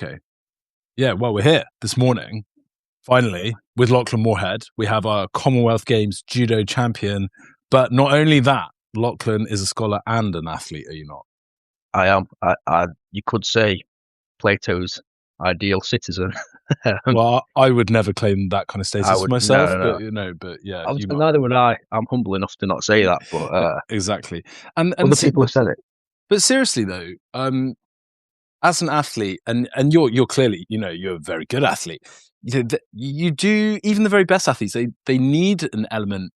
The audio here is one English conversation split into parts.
Okay. Yeah, well, we're here this morning, finally, with Lachlan Moorhead. We have our Commonwealth Games judo champion. But not only that, Lachlan is a scholar and an athlete, are you not? I am. You could say Plato's ideal citizen. Well, I would never claim that kind of status for myself, no. but yeah, Neither would I. I'm humble enough to not say that, but exactly. And other people have said it. But seriously though, as an athlete, and you're clearly, you're a very good athlete. You do, even the very best athletes, they need an element.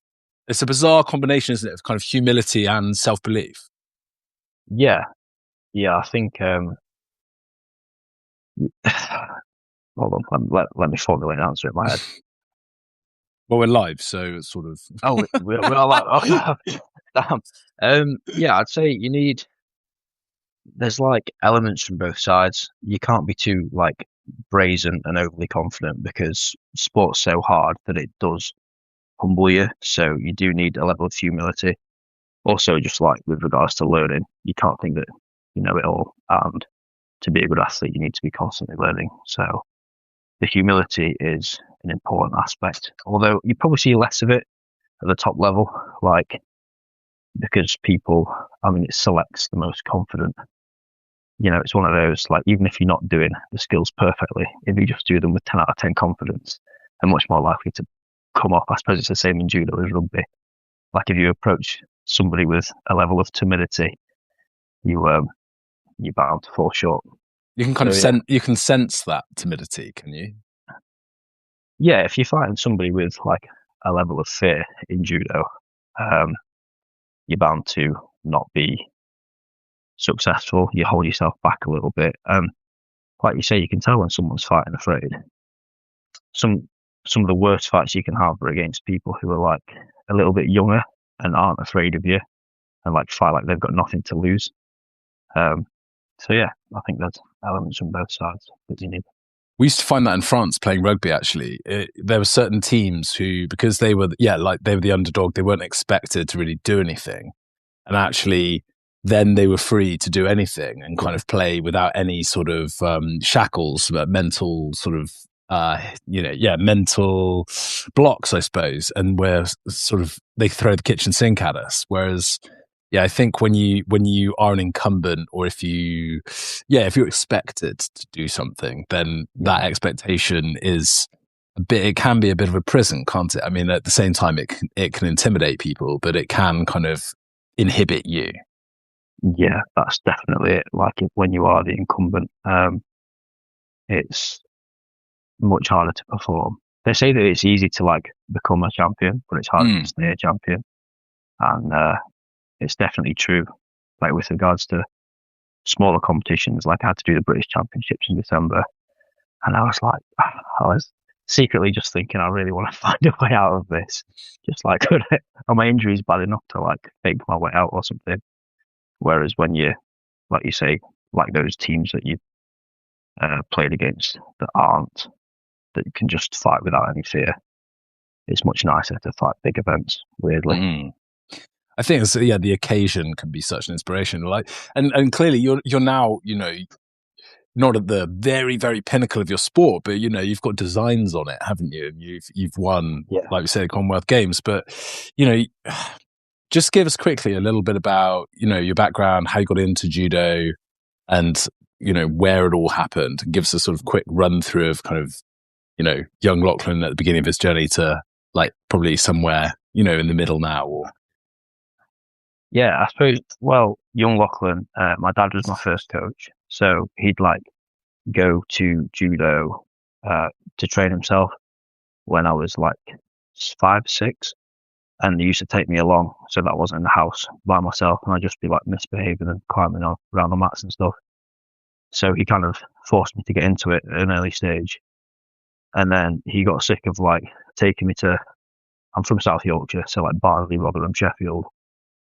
It's a bizarre combination, isn't it, of kind of humility and self-belief. Yeah, I think. Hold on, let me formulate an answer in my head. Well, we're live, so it's sort of. Oh, we're all like, oh, damn. Yeah, I'd say you need. There's like elements from both sides. You can't be too like brazen and overly confident because sport's so hard that it does humble you. So you do need a level of humility. Also, just like with regards to learning, you can't think that you know it all. And to be a good athlete, you need to be constantly learning. So the humility is an important aspect. Although you probably see less of it at the top level, like because people, it selects the most confident. It's one of those, like, even if you're not doing the skills perfectly, if you just do them with 10 out of 10 confidence, they're much more likely to come off. I suppose it's the same in judo as rugby. Like, if you approach somebody with a level of timidity, you're bound to fall short. You can you can sense that timidity, can you? Yeah, if you find somebody with like a level of fear in judo, you're bound to not be successful. You hold yourself back a little bit. Like you say, you can tell when someone's fighting afraid. Some of the worst fights you can have are against people who are like a little bit younger and aren't afraid of you and like fight like they've got nothing to lose. So yeah, I think there's elements from both sides that you need. We used to find that in France playing rugby, actually. There were certain teams who, because they were the underdog, they weren't expected to really do anything. And actually, then they were free to do anything and kind of play without any sort of shackles, mental sort of, mental blocks, I suppose. And where sort of they throw the kitchen sink at us. Whereas, I think when you are an incumbent, or if you're expected to do something, then that expectation is it can be a bit of a prison, can't it? I mean, at the same time, it can intimidate people, but it can kind of inhibit you. Yeah, that's definitely it. Like when you are the incumbent, it's much harder to perform. They say that it's easy to like become a champion, but it's harder to stay a champion. And it's definitely true. Like with regards to smaller competitions, like I had to do the British Championships in December, and I was secretly just thinking, I really want to find a way out of this. Just like, are my injuries bad enough to like fake my way out or something? Whereas when you, like you say, like those teams that you played against that can just fight without any fear, it's much nicer to fight big events, weirdly. I think the occasion can be such an inspiration. Like, and clearly you're now, not at the very, very pinnacle of your sport, but you've got designs on it, haven't you? You've won, like we said, Commonwealth Games. But just give us quickly a little bit about your background, how you got into judo, and where it all happened. And give us a sort of quick run through of kind of young Lachlan at the beginning of his journey to like probably somewhere in the middle now. Or yeah, I suppose. Well, young Lachlan, my dad was my first coach, so he'd like go to judo to train himself when I was like 5, 6, and he used to take me along, so that I wasn't in the house by myself, and I'd just be like misbehaving and climbing around the mats and stuff. So he kind of forced me to get into it at an early stage, and then he got sick of like taking me to. I'm from South Yorkshire, so like Barnsley, Rotherham, Sheffield.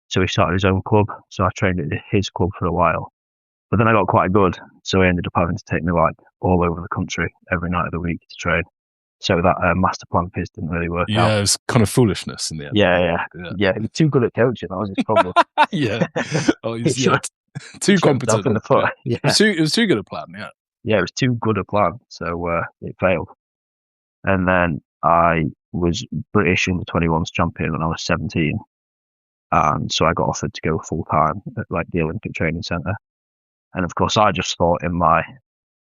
So he started his own club. So I trained at his club for a while. But then I got quite good. So he ended up having to take me like all over the country every night of the week to train. So that master plan of his didn't really work out. Yeah, it was kind of foolishness in the end. Yeah. He was too good at coaching. That was his problem. Yeah. Oh, he's too competent. In the foot. Yeah. It was too good a plan, yeah. yeah, it was too good a plan, so it failed. And then I was British under 21s champion when I was 17, and so I got offered to go full time at like the Olympic Training Centre. And of course, I just thought in my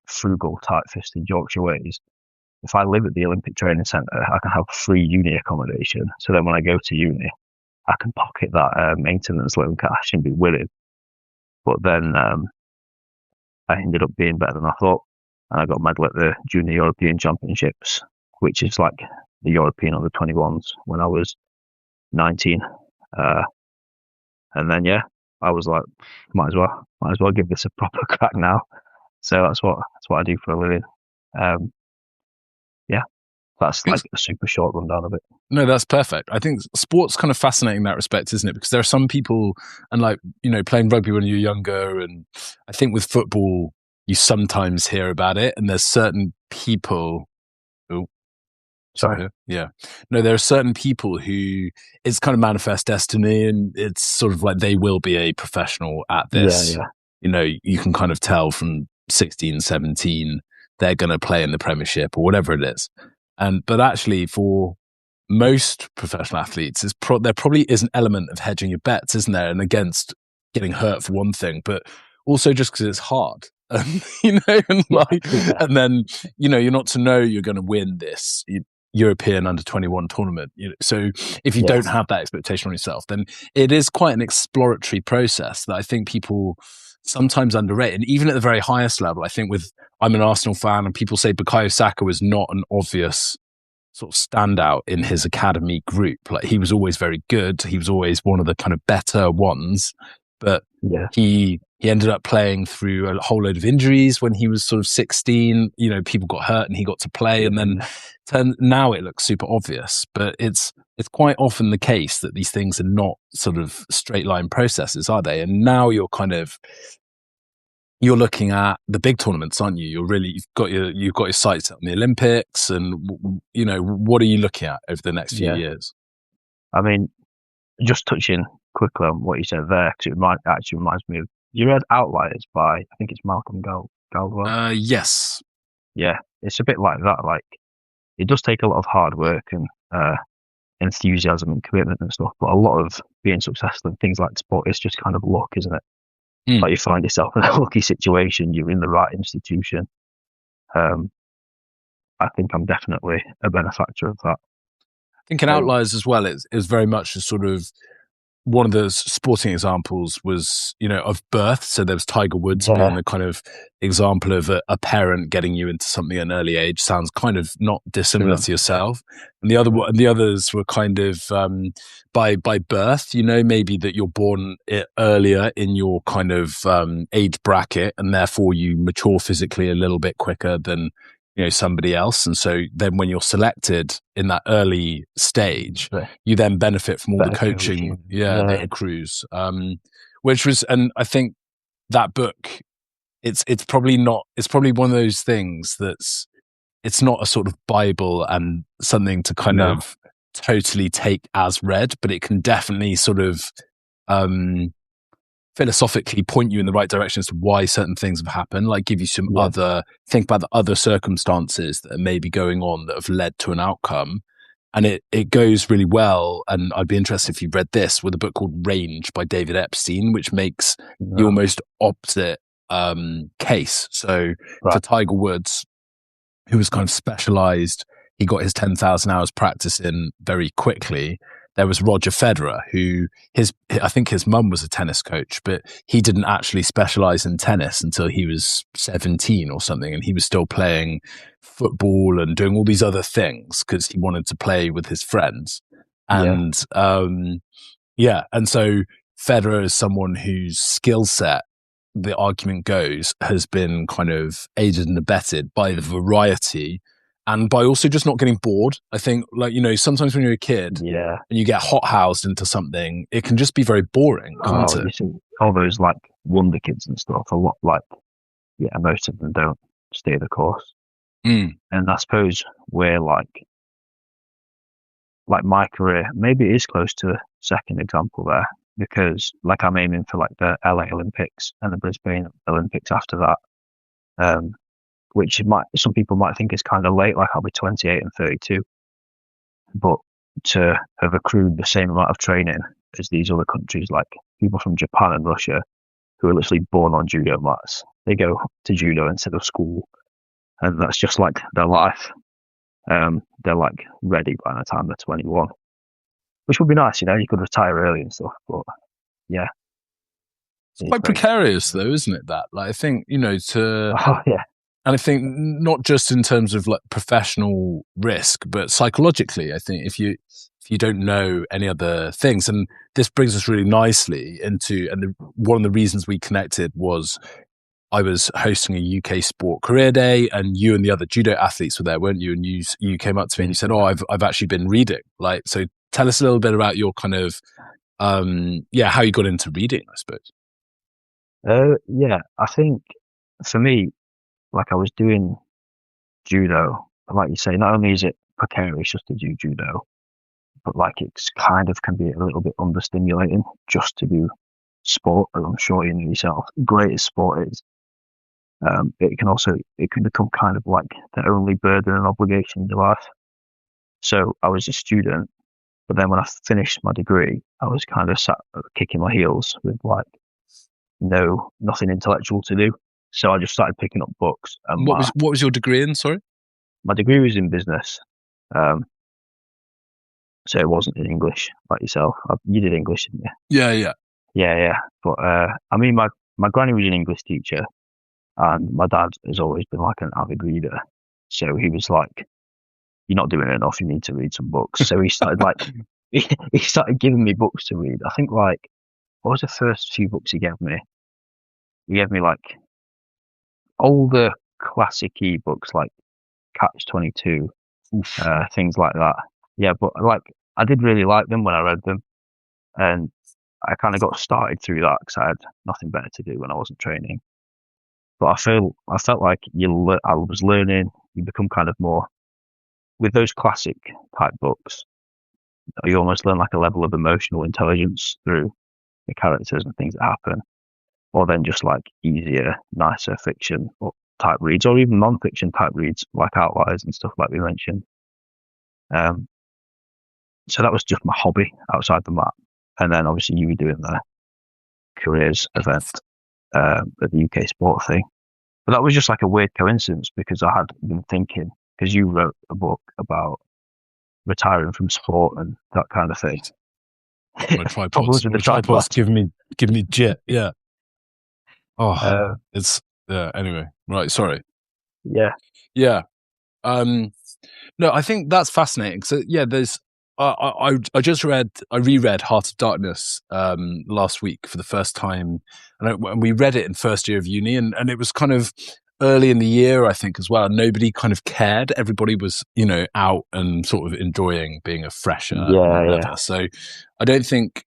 frugal, tight-fisted Yorkshire ways, if I live at the Olympic Training Centre, I can have free uni accommodation. So then when I go to uni, I can pocket that maintenance loan cash and be winning. But then I ended up being better than I thought, and I got a medal at the Junior European Championships, which is like the European under 21s when I was 19. Uh, and then yeah, I was like, might as well give this a proper crack now. So that's what I do for a living. Um, yeah, that's like a super short rundown of it. No, that's perfect. I think sport's kind of fascinating in that respect, isn't it? Because there are some people, and like, playing rugby when you're younger, and I think with football, you sometimes hear about it, and there's certain people. Oh, Sorry. yeah. No, there are certain people who it's kind of manifest destiny, and it's sort of like they will be a professional at this. Yeah, You can kind of tell from 16, 17, they're going to play in the Premiership or whatever it is. But actually, for most professional athletes, there probably is an element of hedging your bets, isn't there? And against getting hurt for one thing, but also just because it's hard. And and then you're not to know you're going to win this European under 21 tournament. So if you don't have that expectation on yourself, then it is quite an exploratory process that I think people sometimes underrate. And even at the very highest level, I think I'm an Arsenal fan, and people say Bukayo Saka was not an obvious sort of standout in his academy group. Like, he was always very good. He was always one of the kind of better ones, but he ended up playing through a whole load of injuries when he was sort of 16. People got hurt and he got to play, and then now it looks super obvious, but it's quite often the case that these things are not sort of straight line processes, are they? And now you're looking at the big tournaments, aren't you? You've got your sights on the Olympics, and what are you looking at over the next few years? I mean, just touching quickly on what you said there, because it reminds me of, you read Outliers by, I think it's Malcolm Gladwell. Yes. Yeah, it's a bit like that. Like, it does take a lot of hard work and enthusiasm and commitment and stuff, but a lot of being successful in things like sport is just kind of luck, isn't it? Like, you find yourself in a lucky situation, you're in the right institution. I think I'm definitely a benefactor of that. I think in Outliers as well, it was very much a sort of, one of the sporting examples was, of birth. So there was Tiger Woods being the kind of example of a parent getting you into something at an early age. Sounds kind of not dissimilar to yourself. And the others were kind of by birth. Maybe that you're born earlier in your kind of age bracket, and therefore you mature physically a little bit quicker than somebody else. And so then when you're selected in that early stage, you then benefit from all the coaching that accrues, which was, and I think that book, it's probably one of those things it's not a sort of Bible and something to kind of totally take as read, but it can definitely sort of philosophically point you in the right direction as to why certain things have happened, like give you some think about the other circumstances that are maybe going on that have led to an outcome. And it goes really well. And I'd be interested if you read this, with a book called Range by David Epstein, which makes the almost opposite case. So for Tiger Woods, who was kind of specialized, he got his 10,000 hours practice in very quickly. There was Roger Federer, who I think his mum was a tennis coach, but he didn't actually specialize in tennis until he was 17 or something. And he was still playing football and doing all these other things because he wanted to play with his friends. And and so Federer is someone whose skill set, the argument goes, has been kind of aided and abetted by the variety, and by also just not getting bored. I think, like, sometimes when you're a kid and you get hothoused into something, it can just be very boring, can't it? You see all those like wonder kids and stuff, a lot, like, most of them don't stay the course. And I suppose where like my career, maybe it is close to the second example there, because like I'm aiming for like the LA Olympics and the Brisbane Olympics after that. which some people might think is kind of late. Like I'll be 28 and 32, but to have accrued the same amount of training as these other countries, like people from Japan and Russia, who are literally born on judo mats, they go to judo instead of school, and that's just like their life. They're like ready by the time they're 21, which would be nice, you could retire early and stuff. But yeah, It's quite precarious, though, isn't it? That, like, I think, oh yeah, and I think not just in terms of like professional risk, but psychologically, I think if you don't know any other things, and this brings us really nicely into, and one of the reasons we connected was I was hosting a UK Sport Career Day, and you and the other judo athletes were there, weren't you? And you came up to me and you said, "Oh, I've actually been reading." Like, so tell us a little bit about your kind of, how you got into reading, I suppose. Yeah, I think for me, like I was doing judo, and like you say, not only is it precarious just to do judo, but like it's kind of can be a little bit understimulating just to do sport, as I'm sure you know yourself. Great as sport is, it can become kind of like the only burden and obligation in your life. So I was a student, but then when I finished my degree, I was kind of sat kicking my heels with like nothing intellectual to do. So I just started picking up books. And what was your degree in? Sorry, my degree was in business. So it wasn't in English like yourself. You did English, didn't you? Yeah. But I mean, my granny was an English teacher, and my dad has always been like an avid reader. So he was like, "You're not doing enough. You need to read some books." So he started like he started giving me books to read. I think like what was the first few books he gave me? He gave me like older classic-y books like Catch-22, things like that. Yeah, but like I did really like them when I read them, and I kind of got started through that because I had nothing better to do when I wasn't training. But I felt like I was learning. You become kind of more with those classic type books. You almost learn like a level of emotional intelligence through the characters and things that happen, or then just like easier, nicer fiction or type reads, or even non-fiction type reads like Outliers and stuff like we mentioned. So that was just my hobby outside the mat. And then obviously you were doing the careers event at the UK sport thing. But that was just like a weird coincidence because I had been thinking, because you wrote a book about retiring from sport and that kind of thing. My tripod's giving me jit. Yeah. Oh, it's anyway. Right. Sorry. Yeah. Yeah. No, I think that's fascinating. So yeah, there's. I reread Heart of Darkness last week for the first time, and we read it in first year of uni, and it was kind of early in the year, I think, as well. And nobody kind of cared. Everybody was, out and sort of enjoying being a fresher. Yeah. So I think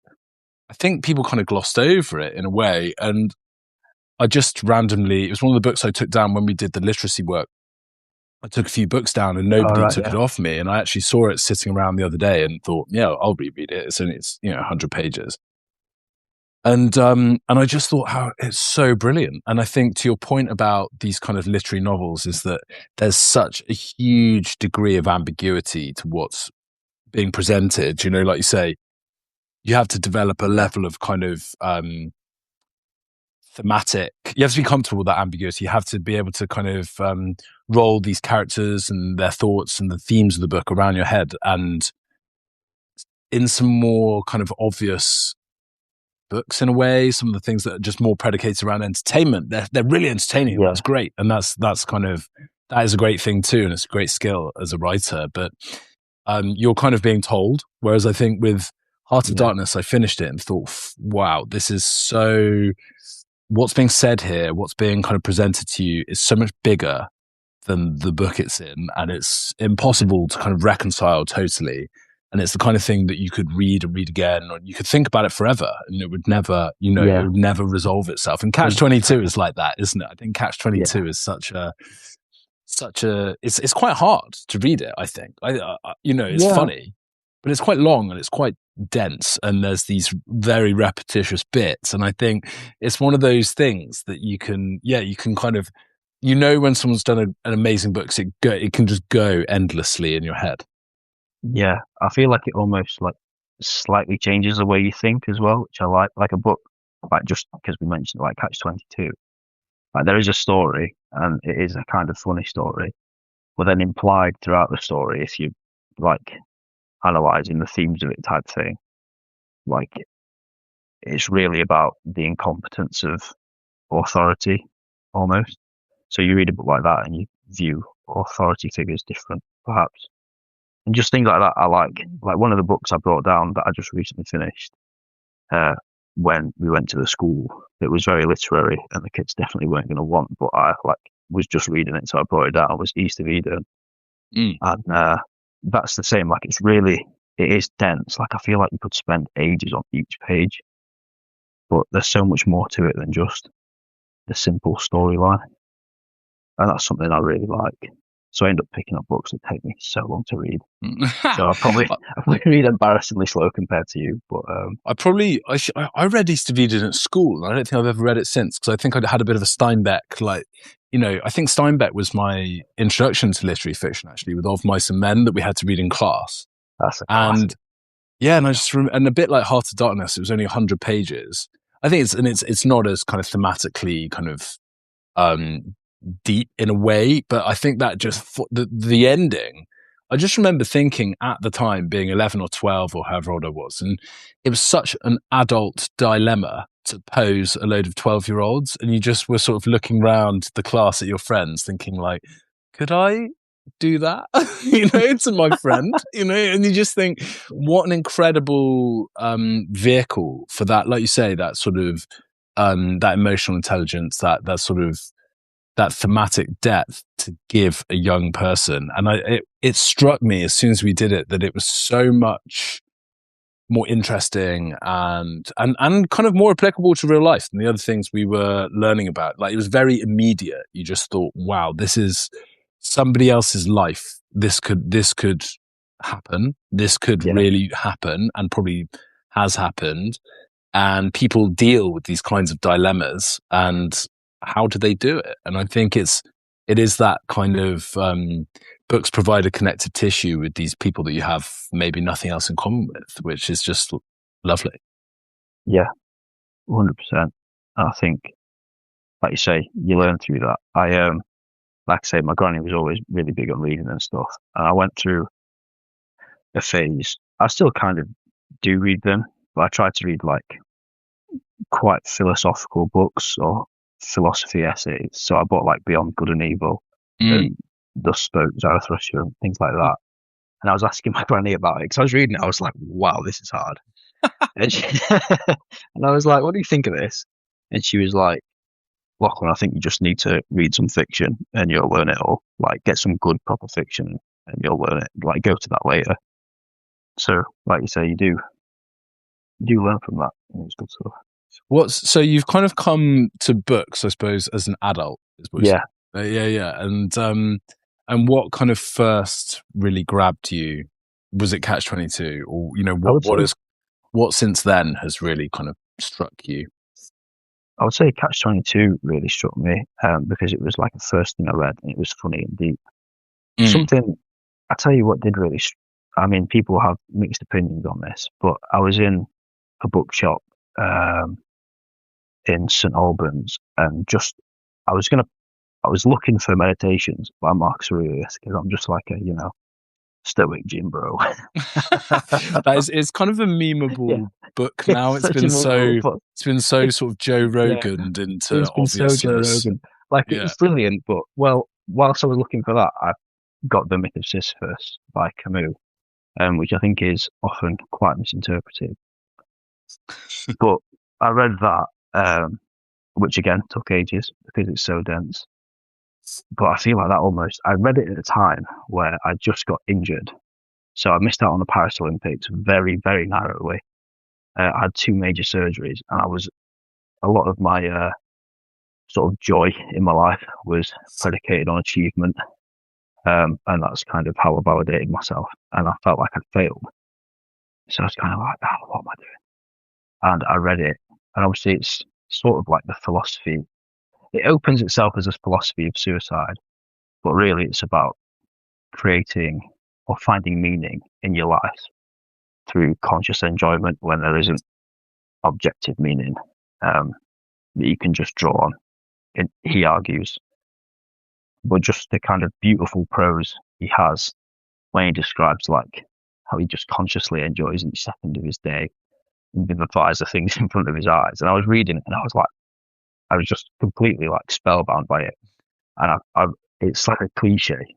people kind of glossed over it in a way. And I just randomly, it was one of the books I took down when we did the literacy work. I took a few books down and nobody took it off me. And I actually saw it sitting around the other day and thought, yeah, I'll reread it. It's 100 pages. And I just thought how it's so brilliant. And I think to your point about these kind of literary novels is that there's such a huge degree of ambiguity to what's being presented. Like you say, you have to develop a level of kind of thematic. You have to be comfortable with that ambiguity. You have to be able to kind of roll these characters and their thoughts and the themes of the book around your head. And in some more kind of obvious books, in a way, some of the things that are just more predicated around entertainment, they're really entertaining. Yeah. That's great, and that is a great thing too, and it's a great skill as a writer. But you're kind of being told. Whereas I think with Heart of Darkness, I finished it and thought, wow, this is so. What's being said here, what's being kind of presented to you is so much bigger than the book it's in, and it's impossible to kind of reconcile totally. And it's the kind of thing that you could read and read again, or you could think about it forever, and it would never, it would never resolve itself. And Catch-22 is like that, isn't it? I think Catch-22 is such a. It's quite hard to read it. I think it's funny, but it's quite long and it's quite dense, and there's these very repetitious bits. And I think it's one of those things that you can kind of you know when someone's done an amazing book, 'cause it can just go endlessly in your head. Yeah, I feel like it almost like slightly changes the way you think as well, which I like. Like a book, like just because we mentioned like Catch-22, like there is a story and it is a kind of funny story, but then implied throughout the story, if you like analyzing the themes of it type thing, like it's really about the incompetence of authority almost. So you read a book like that and you view authority figures different, perhaps. And just things like that I like. Like one of the books I brought down that I just recently finished, uh, when we went to the school, it was very literary and the kids definitely weren't going to want, but I like was just reading it, so I brought it down. It was East of Eden. Mm. And that's the same. Like it is dense. Like I feel like you could spend ages on each page, but there's so much more to it than just the simple storyline, and that's something I really like. So I end up picking up books that take me so long to read. So I probably read embarrassingly slow compared to you, but I read East of Eden at school, and I don't think I've ever read it since because I think I'd had a bit of a Steinbeck, like, I think Steinbeck was my introduction to literary fiction, actually, with Of Mice and Men that we had to read in class. that's a classic. And yeah, and I just and a bit like Heart of Darkness, it was only 100 pages. I think it's not as kind of thematically kind of um deep in a way, but I think that just the ending, I just remember thinking at the time, being 11 or 12 or however old I was, and it was such an adult dilemma to pose a load of 12-year-olds, and you just were sort of looking around the class at your friends thinking like, could I do that to my friend, and you just think what an incredible vehicle for that, like you say, that sort of that emotional intelligence, that sort of that thematic depth to give a young person. And it struck me as soon as we did it that it was so much more interesting and kind of more applicable to real life than the other things we were learning about. Like, it was very immediate. You just thought, wow, this is somebody else's life. This could happen. This could Yeah, really happen, and probably has happened. And people deal with these kinds of dilemmas, and how do they do it? And I think it is that kind of books provide a connective tissue with these people that you have maybe nothing else in common with, which is just lovely. yeah, 100%. I think, like you say, you learn through that. Like I say, my granny was always really big on reading and stuff, and I went through a phase. I still kind of do read them, but I try to read like quite philosophical books or philosophy essays. So I bought like Beyond Good and Evil Mm. and Thus Spoke Zarathustra and things like that. And I was asking my granny about it because I was reading it. I was like, "Wow, this is hard." And and I was like, "What do you think of this?" And she was like, "Lachlan, I think you just need to read some fiction and you'll learn it all. Like, get some good proper fiction and you'll learn it. Like, go to that later." So, like you say, you do learn from that. And it's good stuff. So you've kind of come to books, I suppose, as an adult, is what Yeah, yeah. And what kind of first really grabbed you? Was it Catch-22, or I would say what since then has really kind of struck you? Catch-22 really struck me, because it was like the first thing I read and it was funny and deep. Mm. Something, I tell you what did really, I mean, people have mixed opinions on this, but I was in a bookshop in St Albans and I was gonna, I was looking for Meditations by Marcus Aurelius because I'm just like a, stoic gym bro. That is, it's kind of a Yeah, memeable book now. it's such a multiple, but It's been so it's, sort of Joe yeah, Rogan'd into it's been so Joe obviousness. Rogan. Like it Yeah. was brilliant, but well, whilst I was looking for that, I got The Myth of Sisyphus by Camus, which I think is often quite misinterpreted. But I read that, which again took ages because it's so dense. But I feel like that almost, I read it at a time where I just got injured. So I missed out on the Paris Olympics very, very narrowly. I had two major surgeries, and a lot of my sort of joy in my life was predicated on achievement. And that's kind of how I validated myself. And I felt like I'd failed. So I was kind of like, oh, what am I doing? And I read it. And obviously, it's sort of like the philosophy it opens itself as a philosophy of suicide, but really it's about creating or finding meaning in your life through conscious enjoyment when there isn't objective meaning that you can just draw on. He argues, but just the kind of beautiful prose he has when he describes like how he just consciously enjoys each second of his day and vivifies the things in front of his eyes. And I was reading it and I was just completely like spellbound by it. And it's like a cliche,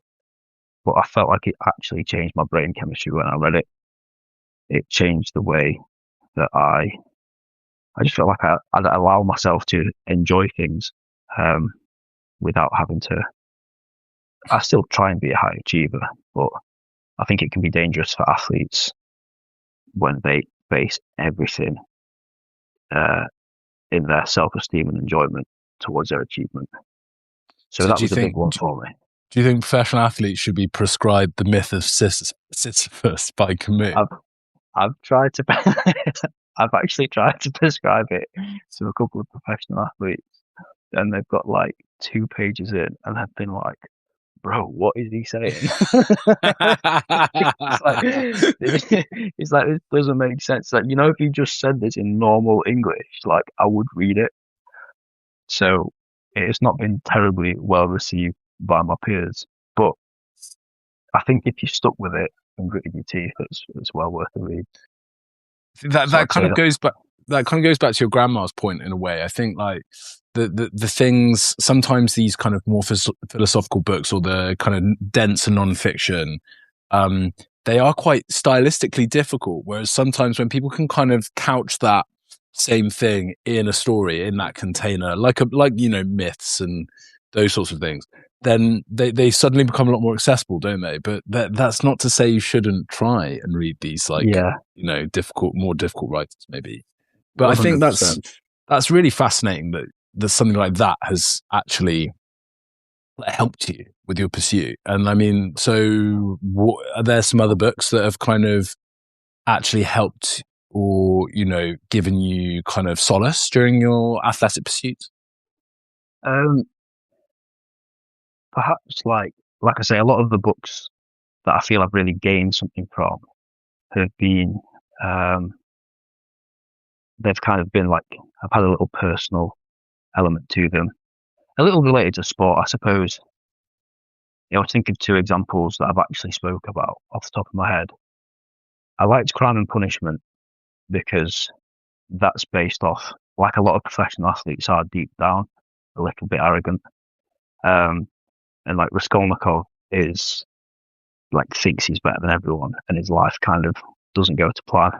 but I felt like it actually changed my brain chemistry when I read it. It changed the way that I just felt like I'd allow myself to enjoy things without having to. I still try and be a high achiever, but I think it can be dangerous for athletes when they base everything in their self-esteem and enjoyment towards their achievement. So that was a big one for me. Do you think professional athletes should be prescribed the myth of Sisyphus by Camus? I've tried to. I've actually tried to prescribe it to a couple of professional athletes, and they've got like 2 pages in, and have been like, "Bro, what is he saying?" It's like this doesn't make sense. Like, you know, if you just said this in normal English, like I would read it. So it's not been terribly well received by my peers, but I think if you stuck with it and gritted your teeth, it's well worth the read. That kind of goes back. That kind of goes back to your grandma's point in a way. I think like the things, sometimes these kind of more philosophical books or the kind of dense and non-fiction, they are quite stylistically difficult. Whereas sometimes when people can kind of couch that same thing in a story, in that container, like you know, myths and those sorts of things, then they suddenly become a lot more accessible, don't they? But that's not to say you shouldn't try and read these, like, you know, more difficult writers maybe. But 100%. I think that's really fascinating that something like that has actually helped you with your pursuit. And I mean, so are there some other books that have kind of actually helped or, you know, given you kind of solace during your athletic pursuits? Perhaps like I say, a lot of the books that I feel I've really gained something from have been, they've kind of been like, I've had a little personal element to them, a little related to sport, I suppose. I was thinking 2 examples that I've actually spoke about off the top of my head. I liked Crime and Punishment because that's based off, like a lot of professional athletes are deep down, a little bit arrogant. And like Raskolnikov is like thinks he's better than everyone, and his life kind of doesn't go to plan.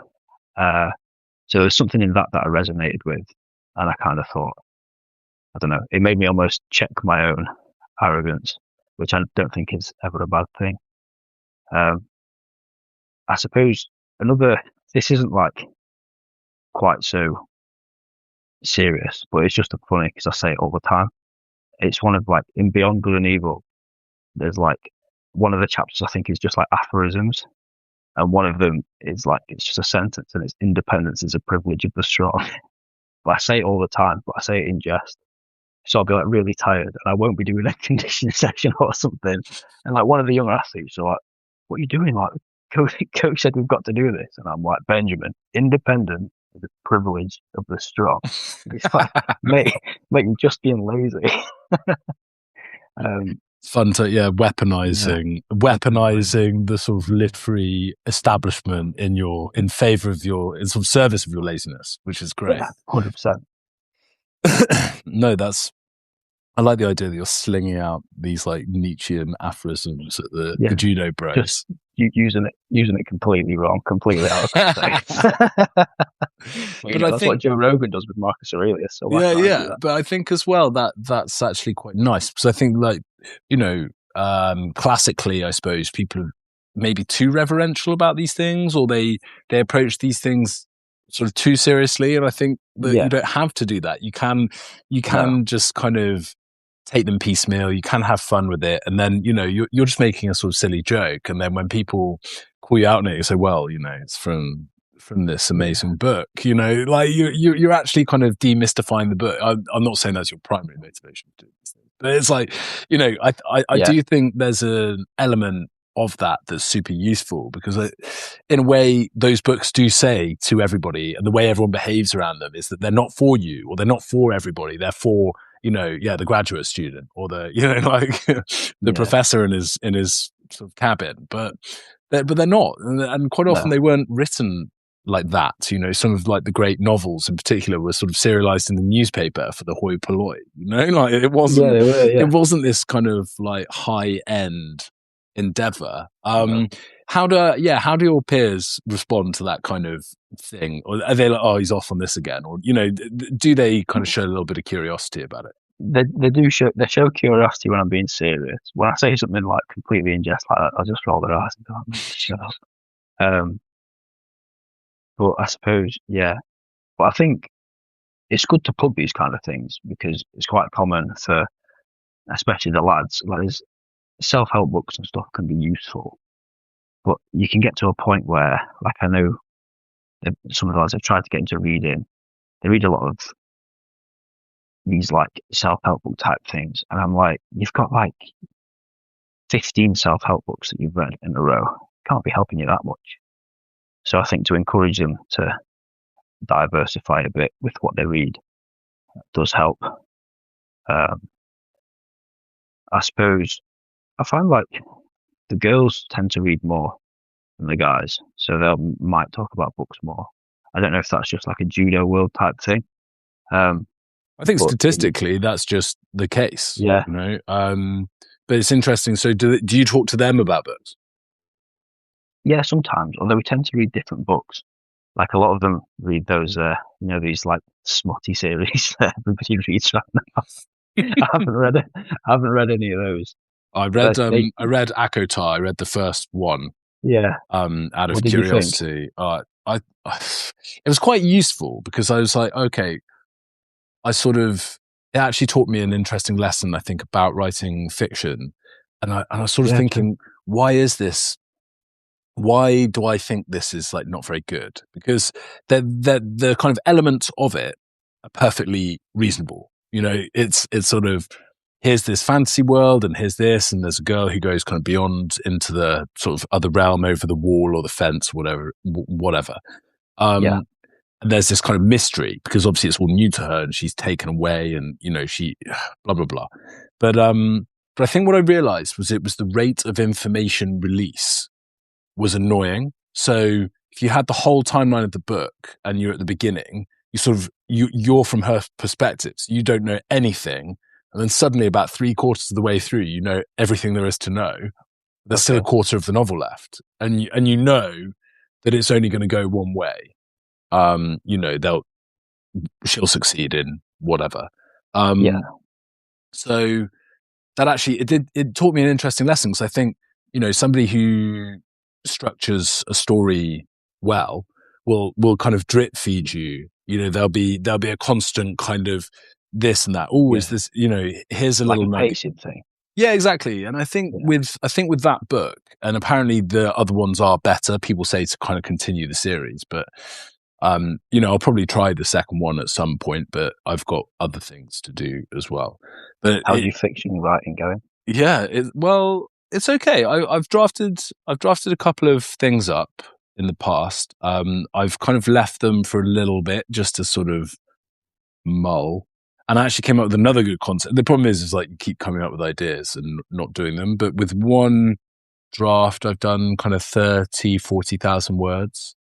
So there's something in that I resonated with, and I kind of thought, I don't know, it made me almost check my own arrogance, which I don't think is ever a bad thing. I suppose this isn't like quite so serious, but it's just funny because I say it all the time. It's one of like, in Beyond Good and Evil, there's like one of the chapters I think is just like aphorisms, and one of them is like, it's just a sentence, and it's independence is a privilege of the strong. But I say it all the time, but I say it in jest. So I'll be like really tired and I won't be doing a conditioning session or something, and like one of the young athletes are like, "What are you doing? Like, coach said we've got to do this." And I'm like, "Benjamin, independent is a privilege of the strong." It's like, mate, you're just being lazy. It's fun to weaponizing the sort of literary establishment in favor of in sort of service of your laziness, which is great. 100%. No, I like the idea that you're slinging out these like Nietzschean aphorisms at the judo bros. Just using it completely wrong, completely out of context. But that's what Joe Rogan does with Marcus Aurelius. So but I think as well that's actually quite nice, because I think, like, you know, classically, I suppose people are maybe too reverential about these things, or they approach these things sort of too seriously, and I think that you don't have to do that. You can just kind of take them piecemeal. You can have fun with it, and then, you know, you're just making a sort of silly joke, and then when people call you out on it, you say, well, you know, it's from from this amazing book? You know, like you're actually kind of demystifying the book. I'm not saying that's your primary motivation to do this thing, but it's like, you know, I Yeah, do think there's an element of that that's super useful because in a way those books do say to everybody, and the way everyone behaves around them is that they're not for you or they're not for everybody. They're for, you know, the graduate student or the, you know, like the yeah, professor in his sort of cabin, but they're not, and quite often no, they weren't written like that. You know, some of like the great novels in particular were sort of serialized in the newspaper for the hoi polloi. You know, like yeah, they were, it yeah. wasn't this kind of like high end endeavor. No. How do your peers respond to that kind of thing, or are they like, oh, he's off on this again, or you know, do they kind of show a little bit of curiosity about it? They show curiosity when I'm being serious. When I say something like completely in jest like that, I'll just roll their eyes and go, "Mate, shut up." Um, but I suppose, yeah. But I think it's good to plug these kind of things because it's quite common for, especially the lads. Like, there's self-help books and stuff can be useful, but you can get to a point where, like, I know some of the lads have tried to get into reading. They read a lot of these like self-help book type things, and I'm like, you've got like 15 self-help books that you've read in a row. Can't be helping you that much. So I think to encourage them to diversify a bit with what they read does help. Um, I suppose I find like the girls tend to read more than the guys, so they might talk about books more. I don't know if that's just like a judo world type thing. Um, I think but statistically that's just the case, yeah, you know. But it's interesting. So do you talk to them about books? yeah, sometimes. Although we tend to read different books. Like a lot of them read those, these like smutty series that everybody reads right now. I haven't read it. I haven't read any of those. But I read Akotar. I read the first one yeah. out of What did you think? curiosity. It was quite useful because I was like, okay, it actually taught me an interesting lesson, I think, about writing fiction. And I was sort of Yeah, true. thinking, why is this? Why do I think this is like not very good? Because the kind of elements of it are perfectly reasonable. You know, it's sort of, here's this fantasy world and here's this, and there's a girl who goes kind of beyond into the sort of other realm over the wall or the fence, whatever. Yeah, Um, there's this kind of mystery because obviously it's all new to her and she's taken away and, you know, she blah, blah, blah. But I think what I realized was it was the rate of information release was annoying. So if you had the whole timeline of the book and you're at the beginning, you're from her perspective. So you don't know anything. And then suddenly about 3/4 of the way through, you know everything there is to know. There's still a okay. quarter of the novel left. And you know that it's only going to go one way. You know, she'll succeed in whatever. Yeah, So that actually it taught me an interesting lesson because I think, you know, somebody who structures a story well will kind of drip feed you. You know, there'll be a constant kind of this and that. Oh, is yeah. this, you know, here's a Like little a nugget. pacing thing. Yeah, exactly. And Yeah. I think with that book, and apparently the other ones are better. People say to kind of continue the series, but you know, I'll probably try the second one at some point, but I've got other things to do as well. But How's your fiction writing going? well, it's okay. I've drafted a couple of things up in the past. I've kind of left them for a little bit just to sort of mull. And I actually came up with another good concept. The problem is like you keep coming up with ideas and not doing them. But with one draft, I've done kind of 40,000 words.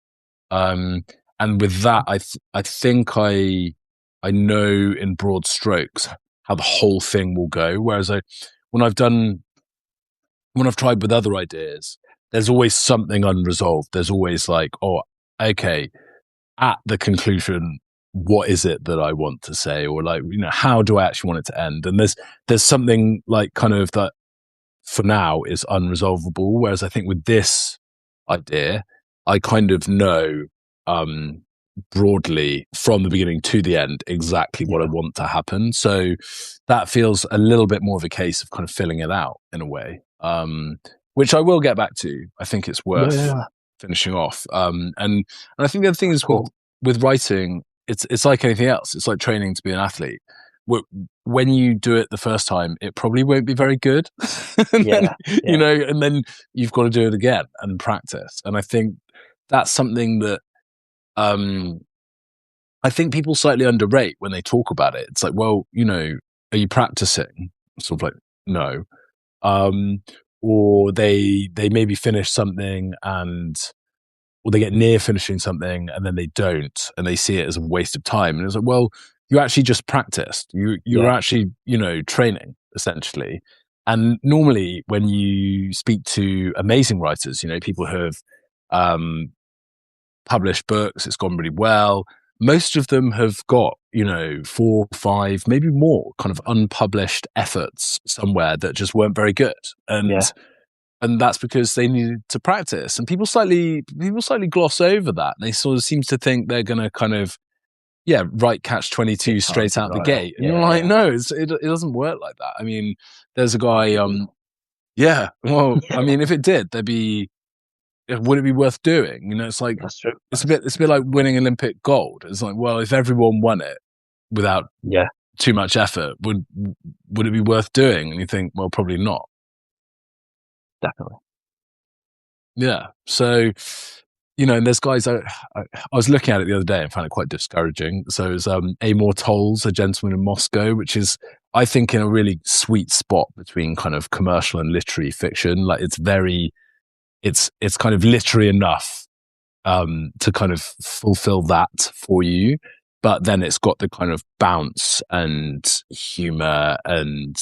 Um, and with that, I think I know in broad strokes how the whole thing will go. Whereas when I've done when I've tried with other ideas, there's always something unresolved. There's always like, oh, okay, at the conclusion, what is it that I want to say? Or like, you know, how do I actually want it to end? And there's something like kind of that for now is unresolvable. Whereas I think with this idea, I kind of know broadly from the beginning to the end exactly what I Yeah, want to happen. So that feels a little bit more of a case of kind of filling it out in a way, which I will get back to. I think it's yeah, worth yeah. finishing off. And I think the other thing is with Cool. writing, it's like anything else. It's like training to be an athlete. When you do it the first time, it probably won't be very good, and then Yeah, yeah, and then you've got to do it again and practice. And I think that's something that um, I think people slightly underrate when they talk about it. It's like, well, are you practicing? Sort of like, no. Um, or they maybe finish something or they get near finishing something and then they don't, and they see it as a waste of time. And it's like, well, you actually just practiced. You're yeah, actually, training essentially. And normally when you speak to amazing writers, people who have um, published books, it's gone really well. Most of them have got, 4, 5, maybe more kind of unpublished efforts somewhere that just weren't very good. yeah. And that's because they needed to practice. And people slightly gloss over that. They sort of seem to think they're going to kind of, write Catch 22 Kickstart straight into out the right off. gate. And you're Yeah, like, yeah. no, it doesn't work like that. I mean, there's a guy, yeah, well, I mean, if it did, would it be worth doing? It's like, That's true. it's a bit like winning Olympic gold. It's like, well, if everyone won it without Yeah, too much effort, would it be worth doing? And you think, well, probably not. definitely. Yeah. So, and there's guys. I was looking at it the other day and found it quite discouraging. So it's Amor Towles, A Gentleman in Moscow, which is, I think, in a really sweet spot between kind of commercial and literary fiction. Like it's kind of literary enough to kind of fulfill that for you, but then it's got the kind of bounce and humor and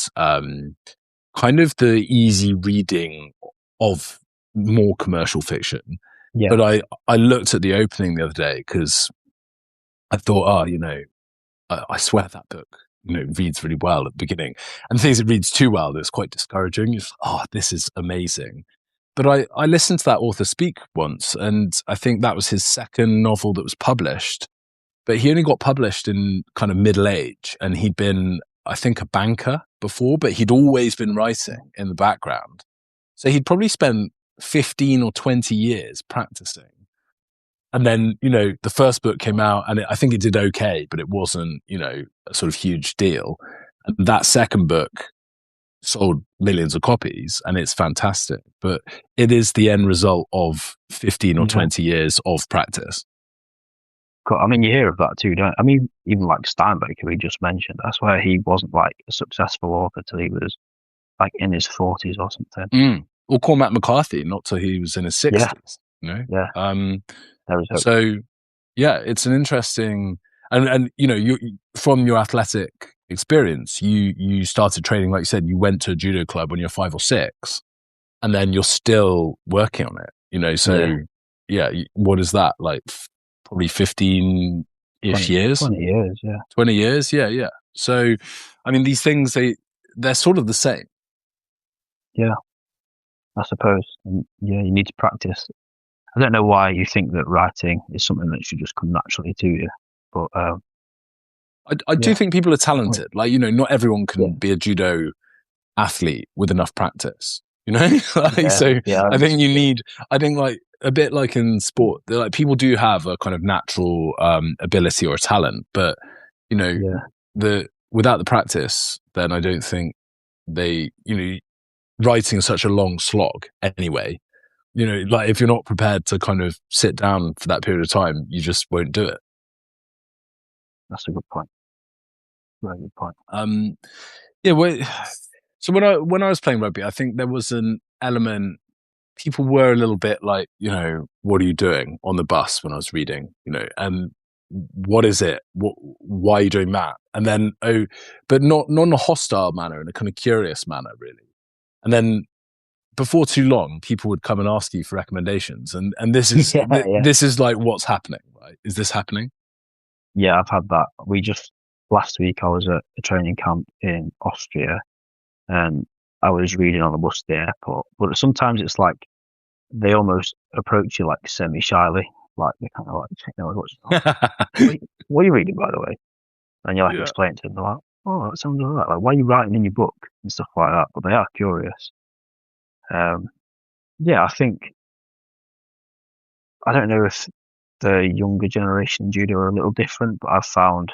kind of the easy reading of more commercial fiction. Yeah, But I looked at the opening the other day because I thought, I swear that book, reads really well at the beginning. And the things it reads too well, that's quite discouraging. It's, this is amazing. But I listened to that author speak once, and I think that was his second novel that was published. But he only got published in kind of middle age, and he'd been, I think, a banker before, but he'd always been writing in the background. So he'd probably spent 15 or 20 years practicing. And then, the first book came out and I think it did okay, but it wasn't, a sort of huge deal. And that second book sold millions of copies and it's fantastic. But it is the end result of 15 or yeah. 20 years of practice. I mean, you hear of that too, don't you? I mean, even like Steinbeck, who we just mentioned, that's where he wasn't like a successful author till he was like in his 40s or something. Or Cormac McCarthy, not till he was in his 60s, Yeah, there is hope. So yeah, it's an interesting, and you from your athletic experience, you started training, like you said, you went to a judo club when you're 5 or 6, and then you're still working on it. So yeah, what is that like? Probably 15-ish years, 20 years, yeah. 20 years, yeah. So, I mean, these things they're sort of the same. Yeah, I suppose. And yeah, you need to practice. I don't know why you think that writing is something that should just come naturally to you, but I do think people are talented. Like, not everyone can yeah, be a judo athlete with enough practice, like, so yeah, I think I think like a bit like in sport, like people do have a kind of natural ability or talent, but yeah, without the practice, then I don't think writing is such a long slog anyway. Like if you're not prepared to kind of sit down for that period of time, you just won't do it. that's a good point. Very good point. Yeah. So when I was playing rugby, I think there was an element. People were a little bit like, what are you doing on the bus when I was reading, and what is it? Why are you doing that? And then, but not in a hostile manner, in a kind of curious manner, really. And then before too long, people would come and ask you for recommendations. And this is, Yeah. this is like what's happening, right? Is this happening? Yeah, I've had that. Last week I was at a training camp in Austria and I was reading on the bus to the airport. But sometimes it's like they almost approach you like semi shyly, like they kind of like, what are you reading, by the way? And you like Yeah. explain it to them. They're like, oh, that sounds all right. Like, why are you writing in your book and stuff like that? But they are curious. Yeah, I think I don't know if the younger generation in judo are a little different, but I've found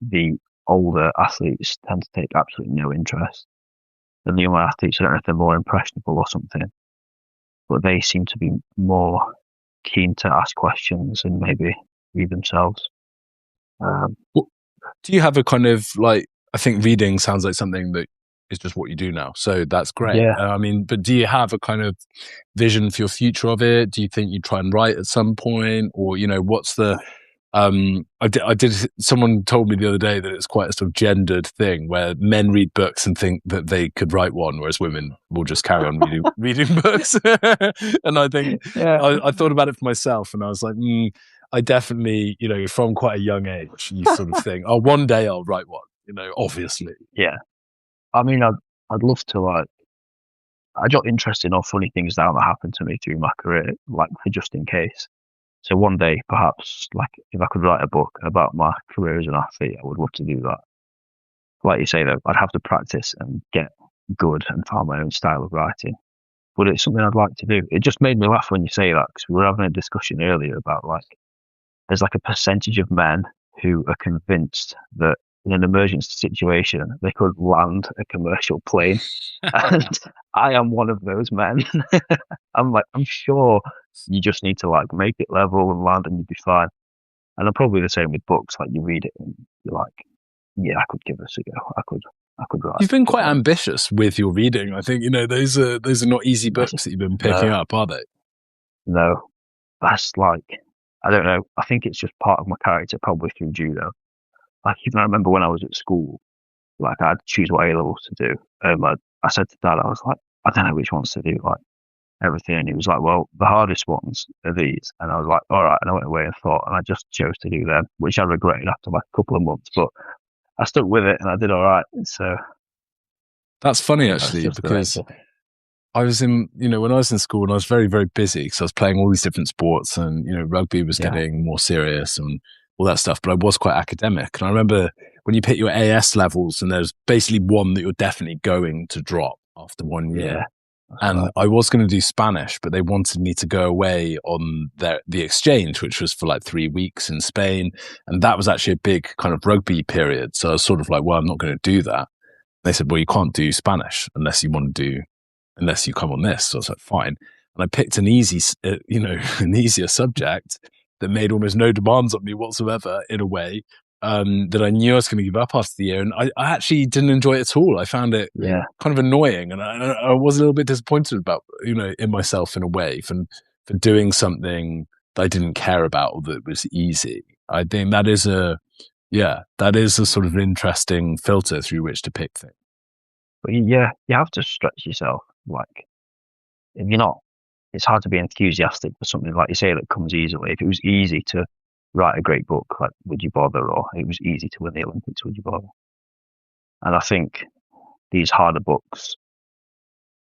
the older athletes tend to take absolutely no interest. And the younger athletes, I don't know if they're more impressionable or something, but they seem to be more keen to ask questions and maybe read themselves. Um, Do you have a kind of like, I think reading sounds like something that is just what you do now. So that's great. yeah, I mean, but do you have a kind of vision for your future of it? Do you think you try and write at some point, or, what's the, someone told me the other day that it's quite a sort of gendered thing where men read books and think that they could write one, whereas women will just carry on reading books. And I think yeah, I thought about it for myself and I was like, I definitely, from quite a young age, you sort of think, oh, one day I'll write one, obviously. yeah. I mean, I'd love to like. I jot interesting or funny things down that happened to me through my career, like for just in case. So one day, perhaps, like if I could write a book about my career as an athlete, I would love to do that. Like you say, though, I'd have to practice and get good and find my own style of writing. But it's something I'd like to do. It just made me laugh when you say that because we were having a discussion earlier about like there's like a percentage of men who are convinced that in an emergency situation they could land a commercial plane, and I am one of those men. I'm like, I'm sure you just need to like make it level and land, and you'd be fine. And I'm probably the same with books. Like you read it and you're like, yeah, I could give this a go. I could write. You've been quite But, ambitious with your reading. I think, those are not easy books that you've been picking no, up, are they? no, that's like, I don't know. I think it's just part of my character, probably through judo. Like even I remember when I was at school, like I had to choose what A levels to do. I said to Dad, I was like, I don't know which ones to do, like everything. And he was like, well, the hardest ones are these. And I was like, all right. And I went away and thought, and I just chose to do them, which I regretted after like a couple of months. But I stuck with it and I did all right. So I That's funny, think that's actually, just the because nature. I was when I was in school and I was very, very busy because I was playing all these different sports and, rugby was Yeah, getting more serious and all that stuff. But I was quite academic. And I remember when you pick your AS levels and there's basically one that you're definitely going to drop after 1 year. yeah, that's And right. I was going to do Spanish, but they wanted me to go away on the exchange, which was for like 3 weeks in Spain. And that was actually a big kind of rugby period. So I was sort of like, well, I'm not going to do that. They said, well, you can't do Spanish unless you come on this. So I was like, fine. And I picked an an easier subject that made almost no demands on me whatsoever in a way, that I knew I was going to give up after the year. And I actually didn't enjoy it at all. I found it Yeah, kind of annoying. And I was a little bit disappointed about, in myself in a way for doing something that I didn't care about or that was easy. I think that is a sort of interesting filter through which to pick things. but yeah, you have to stretch yourself. Like if you're not, it's hard to be enthusiastic for something like you say that comes easily. If it was easy to write a great book, like would you bother? Or it was easy to win the Olympics, would you bother? And I think these harder books,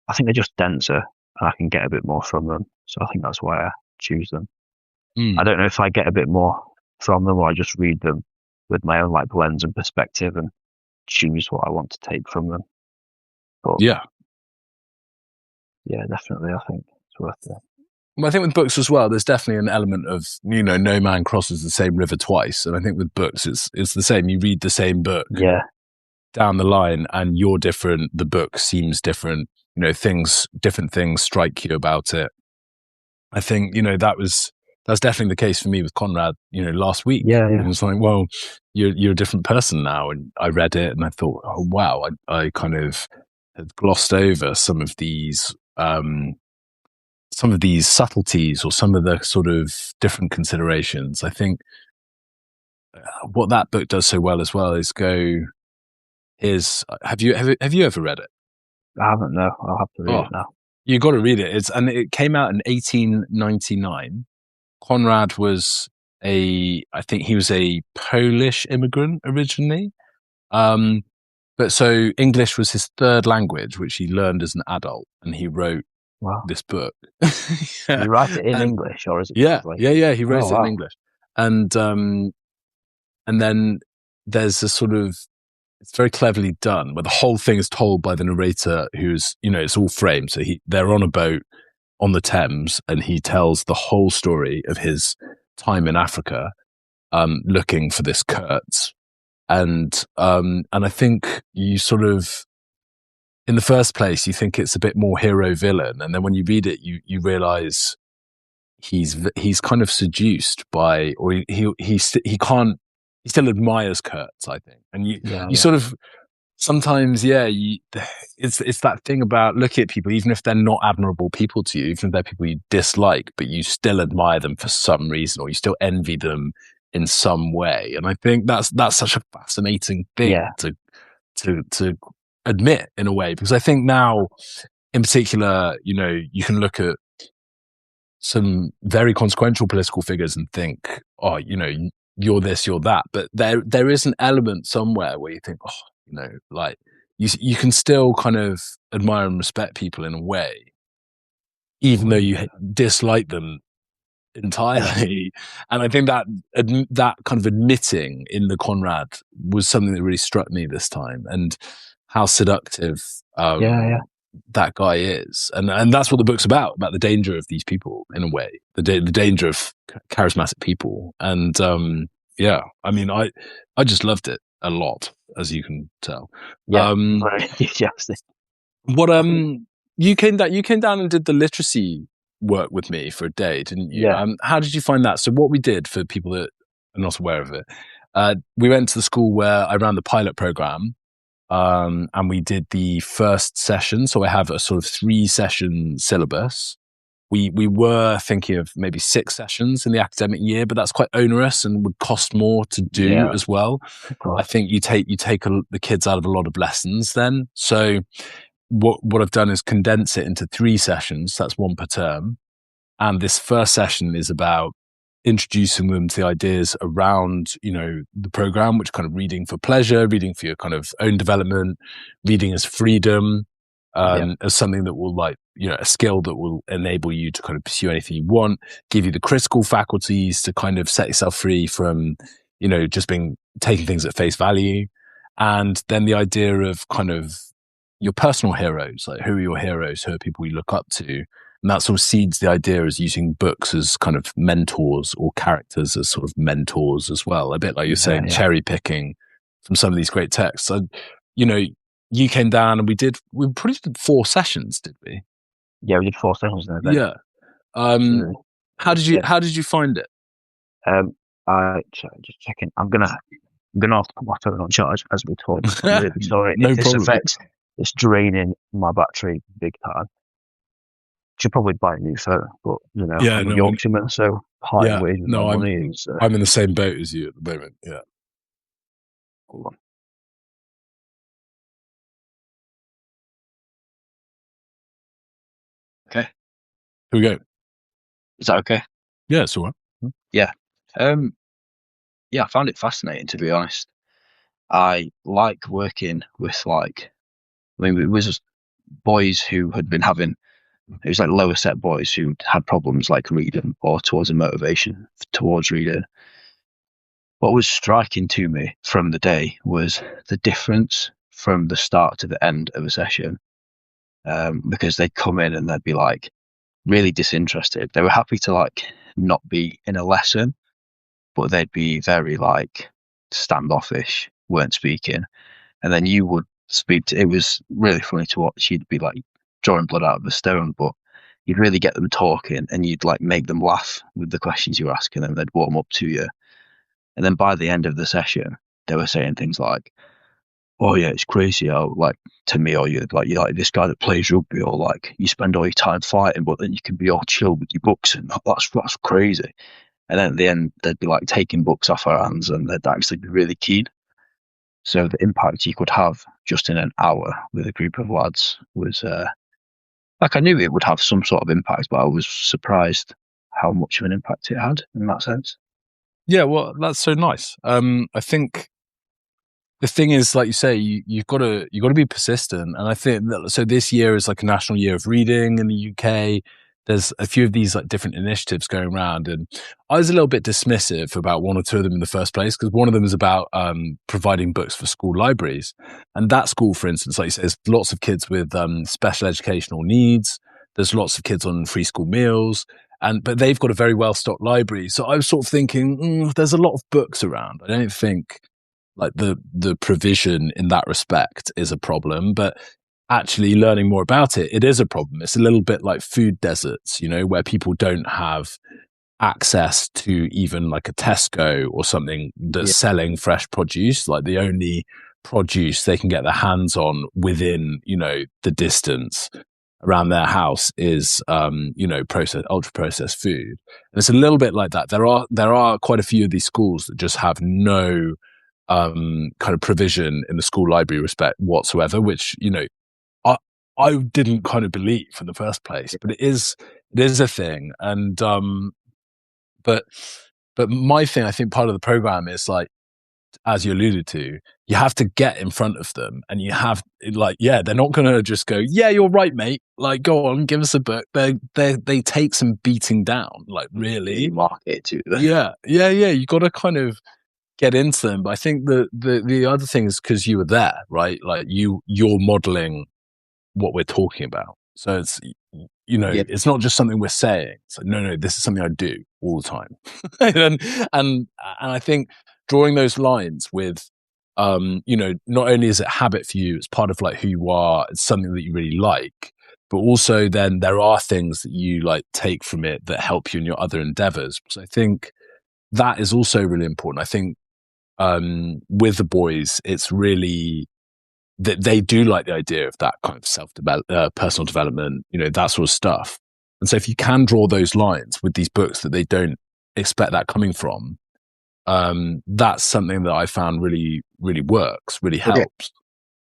I think they're just denser and I can get a bit more from them. So I think that's why I choose them. I Mm. don't know if I get a bit more from them or I just read them with my own like lens and perspective and choose what I want to take from them. But Yeah. yeah, definitely, I think it's worth it. Well, I think with books as well, there's definitely an element of, no man crosses the same river twice. And I think with books, it's the same. You read the same book Yeah, down the line and you're different. The book seems different. Different things strike you about it. I think, that's definitely the case for me with Conrad, last week. yeah, It yeah, was like, well, you're a different person now. And I read it and I thought, oh, wow, I kind of had glossed over some of these subtleties or some of the sort of different considerations. I think what that book does so well as well is have you ever read it? I haven't. No, I'll have to read Oh, it now. you got to read it. And it came out in 1899. Conrad I think he was a Polish immigrant originally. Um, but so English was his third language, which he learned as an adult, and he wrote Wow, this book. did Yeah. he write it in And English or is it yeah, translated? yeah, yeah. He Oh wrote it in wow, English, and then there's a sort of it's very cleverly done, where the whole thing is told by the narrator, who's it's all framed. So they're on a boat on the Thames, and he tells the whole story of his time in Africa, looking for this Kurtz. And I think you sort of, in the first place, you think it's a bit more hero villain, and then when you read it, you realize he's kind of seduced by, or he can't, he still admires Kurtz, I think, and you sort of sometimes, it's that thing about looking at people, even if they're not admirable people to you, even if they're people you dislike, but you still admire them for some reason, or you still envy them in some way. And I think that's such a fascinating thing to admit in a way, because I think now, in particular, you can look at some very consequential political figures and think, oh, you're this, you're that, but there is an element somewhere where you think, oh, like you can still kind of admire and respect people in a way, even though you dislike them entirely. And I think that kind of admitting in the Conrad was something that really struck me this time, and how seductive that guy is, and that's what the book's about the danger of these people, in a way, the danger of charismatic people. And I mean, I just loved it a lot, as you can tell. Very enthusiastic. What you came down and did the literacy work with me for a day, didn't you? How did you find that? So what we did, for people that are not aware of it, we went to the school where I ran the pilot program. And we did the first session. So I have a sort of 3-session syllabus. We were thinking of maybe 6 sessions in the academic year, but that's quite onerous and would cost more to do as well. I think you take the kids out of a lot of lessons then. So what I've done is condense it into 3 sessions. That's 1 per term. And this first session is about introducing them to the ideas around, the program, which kind of reading for pleasure, reading for your kind of own development, reading as freedom, as something that will, like, a skill that will enable you to kind of pursue anything you want, give you the critical faculties to kind of set yourself free from, just taking things at face value. And then the idea of kind of your personal heroes, like who are your heroes, who are people you look up to. And that sort of seeds the idea as using books as kind of mentors, or characters as sort of mentors as well. A bit like you're saying, cherry picking from some of these great texts. So, you came down and we probably did 4 sessions, did we? Yeah, we did 4 sessions there. Yeah. How did you find it? Just checking. I'm gonna have to put my phone on charge as we talk. I'm really sorry. No this problem. affects, it's draining my battery big time. Should probably buy a new phone, but I'm a Yorkshireman, so high wage with my money. I'm in the same boat as you at the moment. Yeah. Hold on. Okay. Here we go. Is that okay? Yeah, it's all right. Yeah. I found it fascinating, to be honest. I like working with it was boys who had been having. It was like lower set boys who had problems like reading, or towards a motivation towards reading. What was striking to me from the day was the difference from the start to the end of a session, because they'd come in and they'd be like really disinterested. They were happy to like not be in a lesson, but they'd be very like standoffish, weren't speaking. And then you would speak it was really funny to watch. You'd be like drawing blood out of a stone, but you'd really get them talking, and you'd like make them laugh with the questions you were asking them. They'd warm up to you, and then by the end of the session, they were saying things like, "Oh yeah, it's crazy how like to me, or you're like this guy that plays rugby, or like you spend all your time fighting, but then you can be all chill with your books, and that's crazy." And then at the end, they'd be like taking books off our hands, and they'd actually be really keen. So the impact you could have just in an hour with a group of lads was I knew it would have some sort of impact, but I was surprised how much of an impact it had in that sense. Yeah, well, that's so nice. I think the thing is, like you say, you've got to be persistent, and I think that, so this year is like a national year of reading in the UK. There's a few of these like different initiatives going around, and I was a little bit dismissive about 1 or 2 of them in the first place, because one of them is about providing books for school libraries. And that school, for instance, like you say, there's lots of kids with special educational needs. There's lots of kids on free school meals, but they've got a very well stocked library. So I was sort of thinking, there's a lot of books around. I don't think like the provision in that respect is a problem, but actually learning more about it, it is a problem. It's a little bit like food deserts, where people don't have access to even like a Tesco or something that's Yeah. selling fresh produce. Like the only produce they can get their hands on within, the distance around their house is, processed, ultra processed food. And it's a little bit like that. There are quite a few of these schools that just have no kind of provision in the school library respect whatsoever, which, I, I didn't kind of believe in the first place, but it is a thing. And, but my thing, I think part of the program is like, as you alluded to, you have to get in front of them and you have like, yeah, they're not going to just go, yeah, you're right, mate. Like, go on, give us a book. They take some beating down, like really. Market to them. Yeah. You got to kind of get into them. But I think the other thing is because you were there, right? Like you're modeling what we're talking about. So it's, Yeah. it's not just something we're saying. It's like, no, this is something I do all the time. and I think drawing those lines with, not only is it habit for you, it's part of like who you are, it's something that you really like, but also then there are things that you like take from it that help you in your other endeavors. So I think that is also really important. I think with the boys, it's really that they do like the idea of that kind of personal development, that sort of stuff. And so if you can draw those lines with these books that they don't expect that coming from, that's something that I found really, really works, really helps.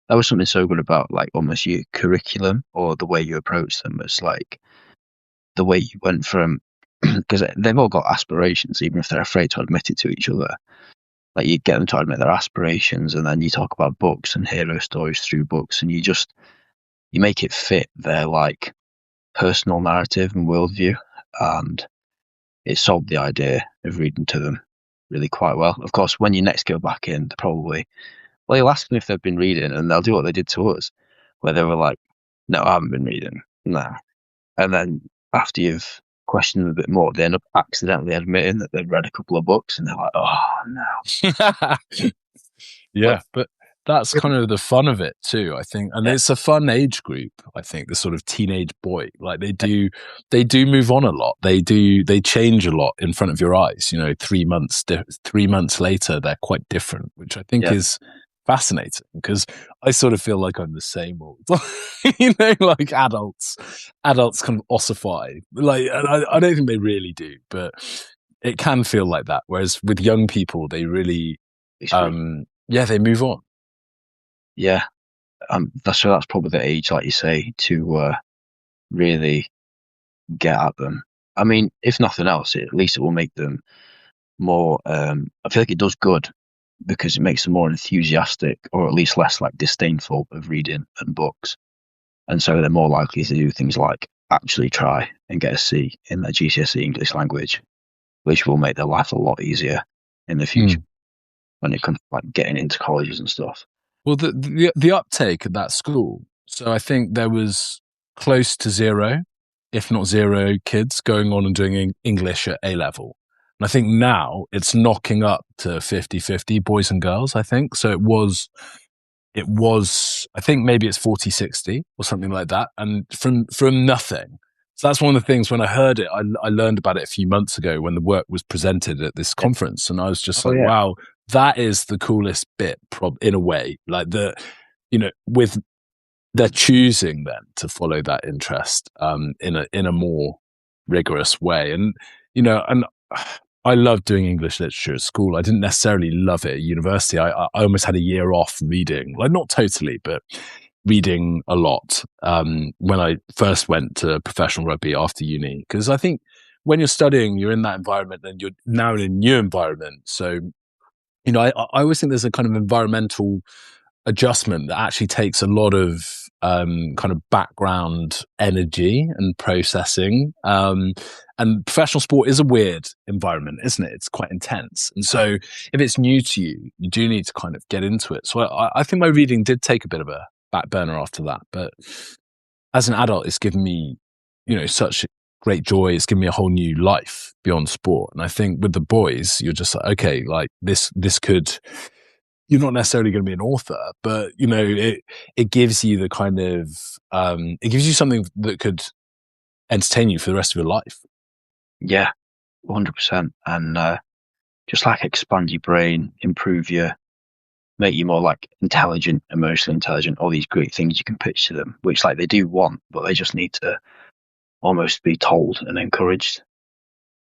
That was something so good about like almost your curriculum or the way you approach them. It's like the way you went from, because they've all got aspirations, even if they're afraid to admit it to each other. Like you get them to admit their aspirations, and then you talk about books and hero stories through books, and you make it fit their like personal narrative and worldview, and it solved the idea of reading to them really quite well. Of course, when you next go back in, you'll ask them if they've been reading, and they'll do what they did to us, where they were like, "No, I haven't been reading." Nah, and then after you've questioned them a bit more, they end up accidentally admitting that they've read a couple of books, and they're like, "Oh no." Yeah, but that's kind of the fun of it too, I think. And it's a fun age group, I think, the sort of teenage boy. Like they do move on a lot. They change a lot in front of your eyes. 3 months later, they're quite different, which I think is fascinating because I sort of feel like I'm the same all the time. Like adults kind of ossify. Like, and I don't think they really do, but it can feel like that. Whereas with young people, they really, they move on. Yeah, that's probably the age, like you say, to really get at them. I mean, if nothing else, at least it will make them more. I feel like it does good because it makes them more enthusiastic, or at least less like disdainful of reading and books, and so they're more likely to do things like actually try and get a C in their GCSE English language, which will make their life a lot easier in the future when it comes to like getting into colleges and stuff. Well, the uptake at that school. So I think there was close to zero, if not zero, kids going on and doing English at A level. And I think now it's knocking up to 50-50 boys and girls, I think. So it was, I think maybe it's 40-60 or something like that. And from nothing. So that's one of the things when I heard it, I learned about it a few months ago when the work was presented at this conference. And I was just wow, that is the coolest bit in a way. Like with they're choosing then to follow that interest in a more rigorous way. And, and I loved doing English literature at school. I didn't necessarily love it at university. I almost had a year off reading, like not totally, but reading a lot when I first went to professional rugby after uni. Because I think when you're studying, you're in that environment and you're now in a new environment. So, I always think there's a kind of environmental adjustment that actually takes a lot of kind of background energy and processing. And professional sport is a weird environment, isn't it? It's quite intense. And so if it's new to you, you do need to kind of get into it. So I think my reading did take a bit of a back burner after that. But as an adult, it's given me such great joy. It's given me a whole new life beyond sport. And I think with the boys, you're just like, okay, like this could, you're not necessarily going to be an author, but it gives you the kind of, it gives you something that could entertain you for the rest of your life. Yeah, 100%. And just like expand your brain, make you more like intelligent, emotionally intelligent, all these great things you can pitch to them, which like they do want, but they just need to almost be told and encouraged.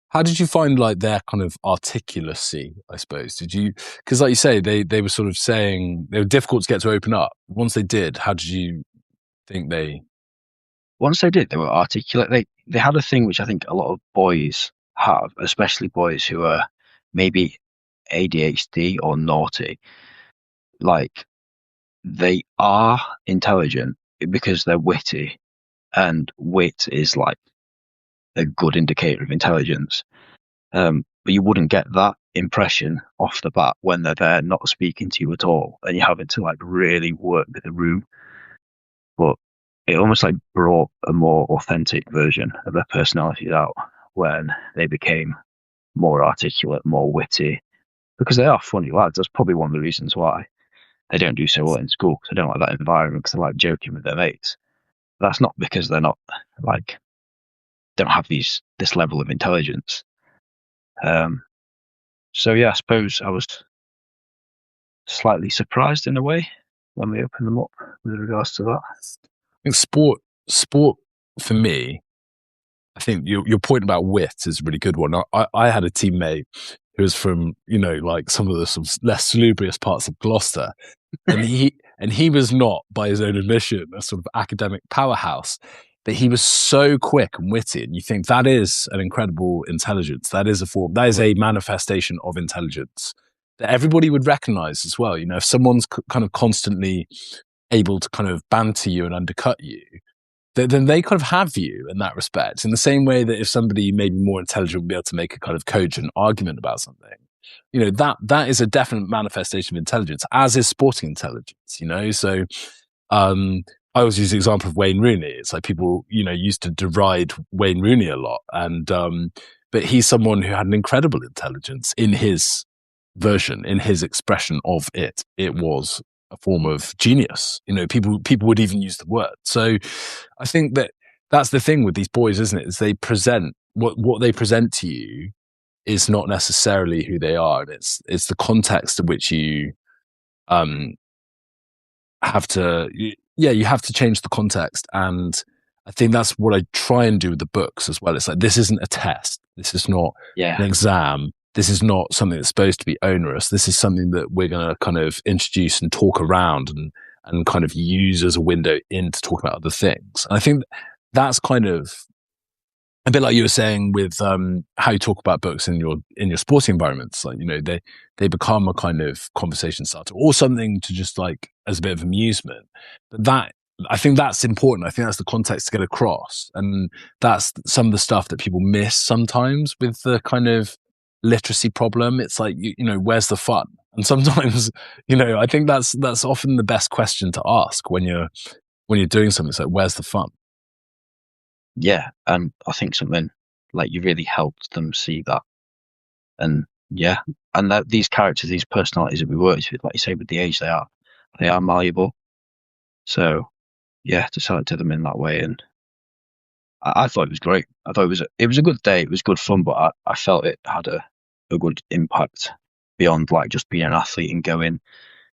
How did you find like their kind of articulacy, I suppose? Because like you say, they were sort of saying they were difficult to get to open up. Once they did, how did you think they? Once they did, they were articulate. They had a thing which I think a lot of boys have, especially boys who are maybe ADHD or naughty. Like they are intelligent because they're witty, and wit is like a good indicator of intelligence. But you wouldn't get that impression off the bat when they're there not speaking to you at all, and you're having to like really work the room. But it almost like brought a more authentic version of their personalities out when they became more articulate, more witty, because they are funny lads. That's probably one of the reasons why they don't do so well in school, because they don't like that environment, because they like joking with their mates. That's not because they're not like don't have this level of intelligence. So yeah, I suppose I was slightly surprised in a way when we opened them up with regards to that. I think sport for me, I think your point about wit is a really good one. I had a teammate who was from like some of the sort of less salubrious parts of Gloucester, and he was not, by his own admission, a sort of academic powerhouse, but he was so quick and witty, and you think that is an incredible intelligence. That is a manifestation of intelligence that everybody would recognize as well. If someone's kind of constantly able to kind of banter you and undercut you, then they kind of have you in that respect. In the same way that if somebody maybe more intelligent would be able to make a kind of cogent argument about something, that is a definite manifestation of intelligence, as is sporting intelligence. So I always use the example of Wayne Rooney. It's like people used to deride Wayne Rooney a lot, and but he's someone who had an incredible intelligence in his version, in his expression of it. It was a form of genius. People would even use the word. So I think that's the thing with these boys, isn't it? Is they present what they present to you is not necessarily who they are, and it's the context in which you have to you have to change the context. And I think that's what I try and do with the books as well. It's like, this isn't a test, this is not an exam, this is not something that's supposed to be onerous. This is something that we're going to kind of introduce and talk around and kind of use as a window in to talk about other things. And I think that's kind of a bit like you were saying with how you talk about books in your sporting environments. Like, they become a kind of conversation starter or something to just like as a bit of amusement. But I think that's important. I think that's the context to get across, and that's some of the stuff that people miss sometimes with the kind of literacy problem. It's like, where's the fun? And sometimes, I think that's often the best question to ask when you're doing something. It's like, where's the fun? Yeah, and I think something like you really helped them see that. And yeah, and that these characters, these personalities that we worked with, like you say, with the age they are malleable. So yeah, to sell it to them in that way, and I thought it was great. I thought it was a good day. It was good fun, but I felt it had a good impact beyond like just being an athlete and going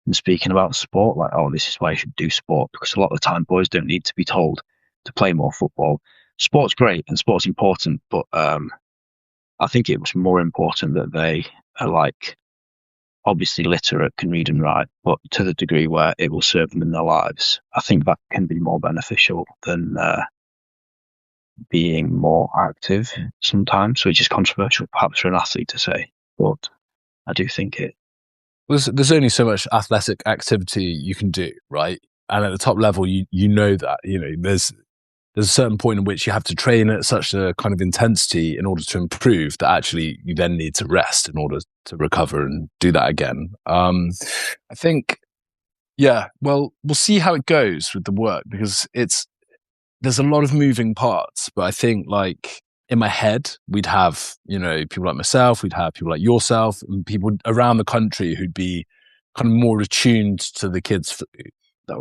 and speaking about sport. Like, oh, this is why you should do sport, because a lot of the time boys don't need to be told to play more football. Sport's great and sport's important, but I think it was more important that they are like obviously literate, can read and write, but to the degree where it will serve them in their lives. I think that can be more beneficial than being more active sometimes, which is controversial perhaps for an athlete to say, but I do think it. There's only so much athletic activity you can do, right? And at the top level, you know that there's a certain point in which you have to train at such a kind of intensity in order to improve that actually you then need to rest in order to recover and do that again. I think, yeah, well, we'll see how it goes with the work, because there's a lot of moving parts, but I think like in my head, we'd have, people like myself, we'd have people like yourself and people around the country who'd be kind of more attuned to the kids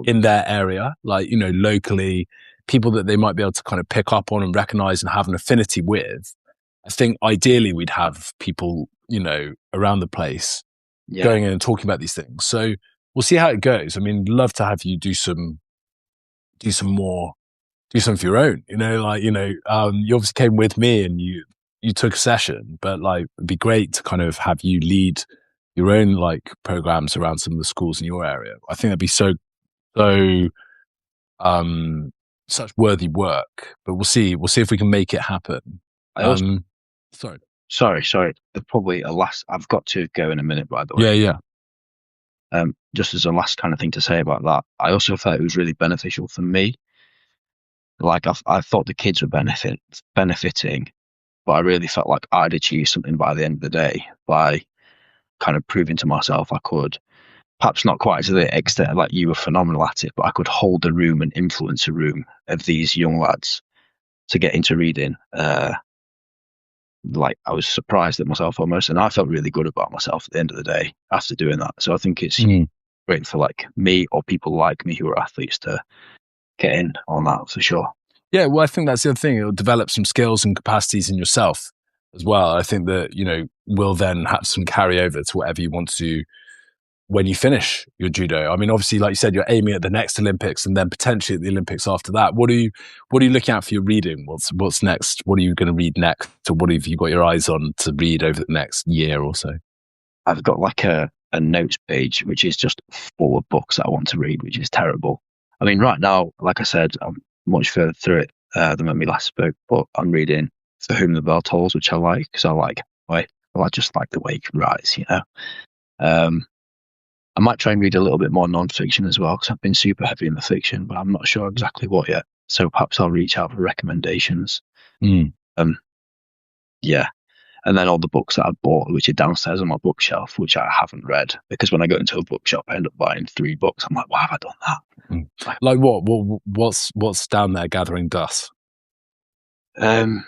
in their area, like, locally, people that they might be able to kind of pick up on and recognize and have an affinity with. I think ideally we'd have people, around the place going in and talking about these things. So we'll see how it goes. I mean, love to have you do some of your own, you obviously came with me and you took a session, but like, it'd be great to kind of have you lead your own like programs around some of the schools in your area. I think that'd be so, such worthy work, but we'll see if we can make it happen. Sorry. There's probably a last. I've got to go in a minute, by the way. Yeah. Just as a last kind of thing to say about that, I also felt it was really beneficial for me. Like I thought the kids were benefiting, but I really felt like I'd achieved something by the end of the day by kind of proving to myself I could, perhaps not quite to the extent like you were phenomenal at it, but I could hold a room and influence a room of these young lads to get into reading. Like I was surprised at myself almost, and I felt really good about myself at the end of the day after doing that. So I think it's great for like me or people like me who are athletes to get in on that for sure. Yeah, well, I think that's the other thing. It'll develop some skills and capacities in yourself as well. I think that, will then have some carryover to whatever you want to do when you finish your judo. I mean, obviously, like you said, you're aiming at the next Olympics and then potentially at the Olympics after that. What are you looking at for your reading? What's next? What are you going to read next? Or what have you got your eyes on to read over the next year or so? I've got like a notes page, which is just full of books that I want to read, which is terrible. I mean, right now, like I said, I'm much further through it than when we last spoke, but I'm reading For Whom the Bell Tolls, which I like, because I just like the way you can write, I might try and read a little bit more non-fiction as well, because I've been super heavy in the fiction, but I'm not sure exactly what yet. So perhaps I'll reach out for recommendations. Yeah. And then all the books that I've bought, which are downstairs on my bookshelf, which I haven't read, because when I go into a bookshop, I end up buying 3 books. I'm like, why have I done that? Like what? What's down there gathering dust? I've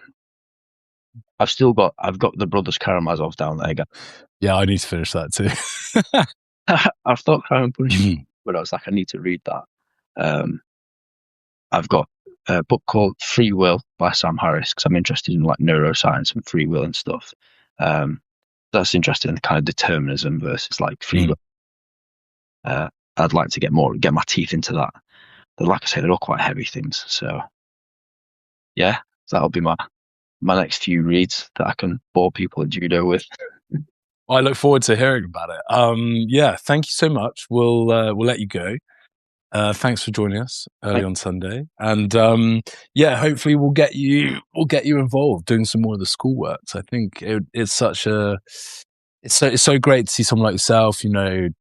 got the Brothers Karamazov down there. Yeah, I need to finish that too. I've thought Crime and Punishment, but I was like, I need to read that. I've got a book called Free Will by Sam Harris, because I'm interested in like neuroscience and free will and stuff. That's interesting in the kind of determinism versus like free will. I'd like to get my teeth into that. But like I say, they're all quite heavy things. So yeah, that'll be my next few reads that I can bore people at judo with. I look forward to hearing about it. Yeah, thank you so much. We'll let you go. Thanks for joining us early on Sunday, and hopefully we'll get you involved doing some more of the schoolwork. So I think it's so great to see someone like yourself,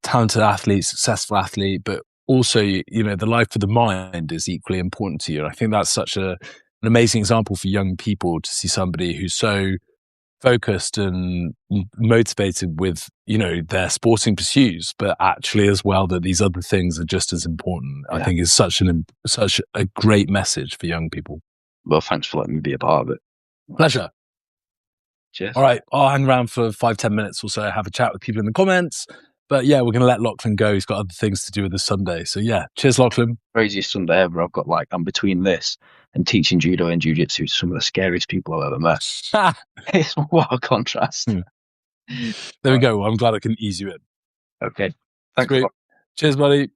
talented athlete, successful athlete, but also the life of the mind is equally important to you. And I think that's such an amazing example for young people to see somebody who's so focused and motivated with their sporting pursuits, but actually as well that these other things are just as important. I think is such a great message for young people. Well, thanks for letting me be a part of it. Pleasure. Cheers. All right, I'll hang around for 5-10 minutes or so, have a chat with people in the comments. But yeah, we're going to let Lachlan go. He's got other things to do with this Sunday. So yeah, cheers, Lachlan. Craziest Sunday ever. I've got I'm between this and teaching judo and jiu-jitsu to some of the scariest people I've ever met. It's what a contrast. There we go. I'm glad I can ease you in. Okay. Thanks. Cheers, buddy.